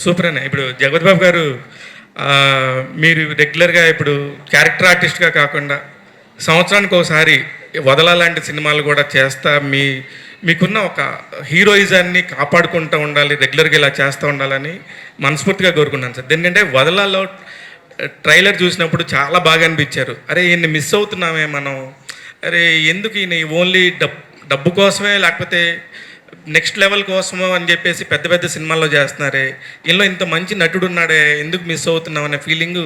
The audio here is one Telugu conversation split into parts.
సూపర్ అన్న. ఇప్పుడు జగపతి బాబు గారు మీరు రెగ్యులర్గా ఇప్పుడు క్యారెక్టర్ ఆర్టిస్ట్గా కాకుండా సంవత్సరానికి ఒకసారి వదలాలాంటి సినిమాలు కూడా చేస్తా మీకున్న ఒక హీరోయిజాన్ని కాపాడుకుంటూ ఉండాలి, రెగ్యులర్గా ఇలా చేస్తూ ఉండాలని మనస్ఫూర్తిగా కోరుకున్నాను సార్. ఎందుకంటే వదలాలో ట్రైలర్ చూసినప్పుడు చాలా బాగా అనిపించారు. అరే ఈయన్ని మిస్ అవుతున్నామే మనం, అరే ఎందుకు ఈయన ఓన్లీ డబ్బు కోసమే లేకపోతే నెక్స్ట్ లెవెల్ కోసమో అని చెప్పేసి పెద్ద పెద్ద సినిమాల్లో చేస్తున్నారే, ఇందులో ఇంత మంచి నటుడు ఉన్నాడే, ఎందుకు మిస్ అవుతున్నాం అనే ఫీలింగు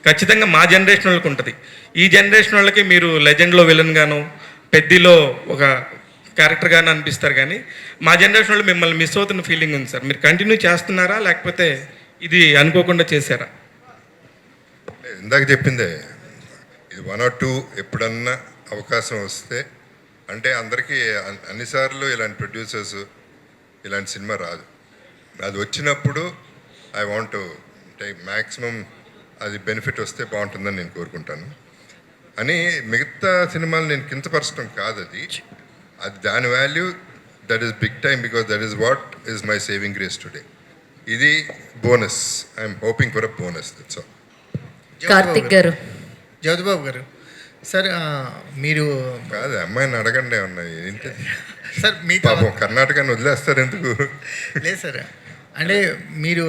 ఖచ్చితంగా మా జనరేషన్ వాళ్ళకి ఉంటుంది. ఈ జనరేషన్ వాళ్ళకి మీరు లెజెండ్లో విలన్ గాను, పెద్దిలో ఒక క్యారెక్టర్ గాను అనిపిస్తారు, కానీ మా జనరేషన్ వాళ్ళు మిమ్మల్ని మిస్ అవుతున్న ఫీలింగ్ ఉంది సార్. మీరు కంటిన్యూ చేస్తున్నారా లేకపోతే ఇది అనుకోకుండా చేశారా? ఇందాక చెప్పిందే, ఇది 1 or 2 ఎప్పుడన్నా అవకాశం వస్తే, అంటే అందరికీ అన్నిసార్లు ఇలాంటి ప్రొడ్యూసర్స్ ఇలాంటి సినిమా రాదు. అది వచ్చినప్పుడు ఐ వాంట్ టేక్ మ్యాక్సిమం, అది బెనిఫిట్ వస్తే బాగుంటుందని నేను కోరుకుంటాను. అని మిగతా సినిమాలు నేను కించపరచడం కాదు, అది దాని value that is big time, because that is what is my saving grace today. ఇది bonus, I'm hoping for a bonus, that's all. Karthik garu, Jyothibabu గారు, సార్ మీరు కాదు, అమ్మాయిని అడగండి ఏమన్నా ఏంటి సార్ మీ పాపం కర్ణాటకని వదిలేస్తారు ఎందుకు? లేదు సార్, అంటే మీరు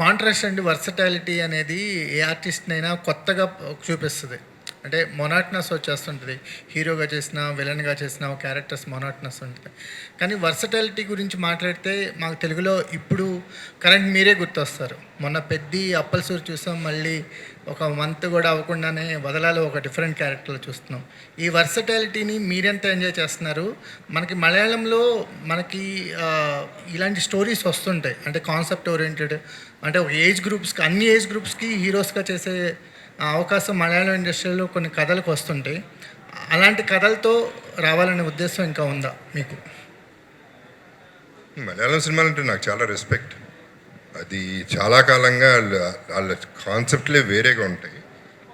కాంట్రాస్ట్ అండ్ వర్సటాలిటీ అనేది ఏ ఆర్టిస్ట్నైనా కొత్తగా చూపిస్తుంది. అంటే మొనాట్నస్ వచ్చేస్తుంటుంది, హీరోగా చేసిన విలన్గా చేసిన క్యారెక్టర్స్ మొనాట్నస్ ఉంటుంది. కానీ వర్సటాలిటీ గురించి మాట్లాడితే మాకు తెలుగులో ఇప్పుడు కరెంట్ మీరే గుర్తొస్తారు. మొన్న పెద్ది అప్పల్సూరు చూసాం, మళ్ళీ ఒక మంత్ కూడా అవ్వకుండానే వదలాలో ఒక డిఫరెంట్ క్యారెక్టర్లు చూస్తున్నాం. ఈ వర్సటాలిటీని మీరెంత ఎంజాయ్ చేస్తున్నారు? మనకి మలయాళంలో మనకి ఇలాంటి స్టోరీస్ వస్తుంటాయి, అంటే కాన్సెప్ట్ ఓరియంటెడ్, అంటే ఒక ఏజ్ గ్రూప్స్కి, అన్ని ఏజ్ గ్రూప్స్కి హీరోస్గా చేసే అవకాశం మలయాళం ఇండస్ట్రీలో కొన్ని కథలకు వస్తుంటాయి. అలాంటి కథలతో రావాలనే ఉద్దేశం ఇంకా ఉందా మీకు? మలయాళం సినిమాలు అంటే నాకు చాలా రెస్పెక్ట్. అది చాలా కాలంగా వాళ్ళ కాన్సెప్ట్లే వేరేగా ఉంటాయి.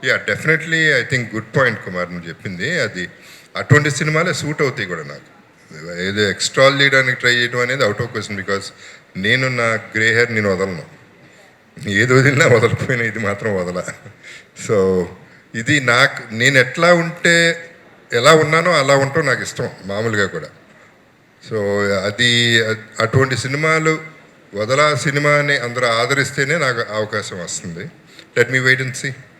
Yeah, definitely I think good point Kumar నువ్వు చెప్పింది. అది అటువంటి సినిమాలే సూట్ అవుతాయి కూడా నాకు. ఏదో ఎక్స్ట్రా చేయడానికి ట్రై చేయడం అనేది అవుట్ ఆఫ్ క్వశ్చన్, బికాస్ నేను నా గ్రే హెయిర్ నేను వదలను, ఏది వదిలినా వదలిపోయినా ఇది మాత్రం వదల. సో ఇది నాకు, నేను ఎట్లా ఉంటే ఎలా ఉన్నానో అలా ఉంటాం నాకు ఇష్టం మామూలుగా కూడా. సో అది అటువంటి సినిమాలు వదలా సినిమాని అందరూ ఆదరిస్తేనే నాకు అవకాశం వస్తుంది. Let me wait and see.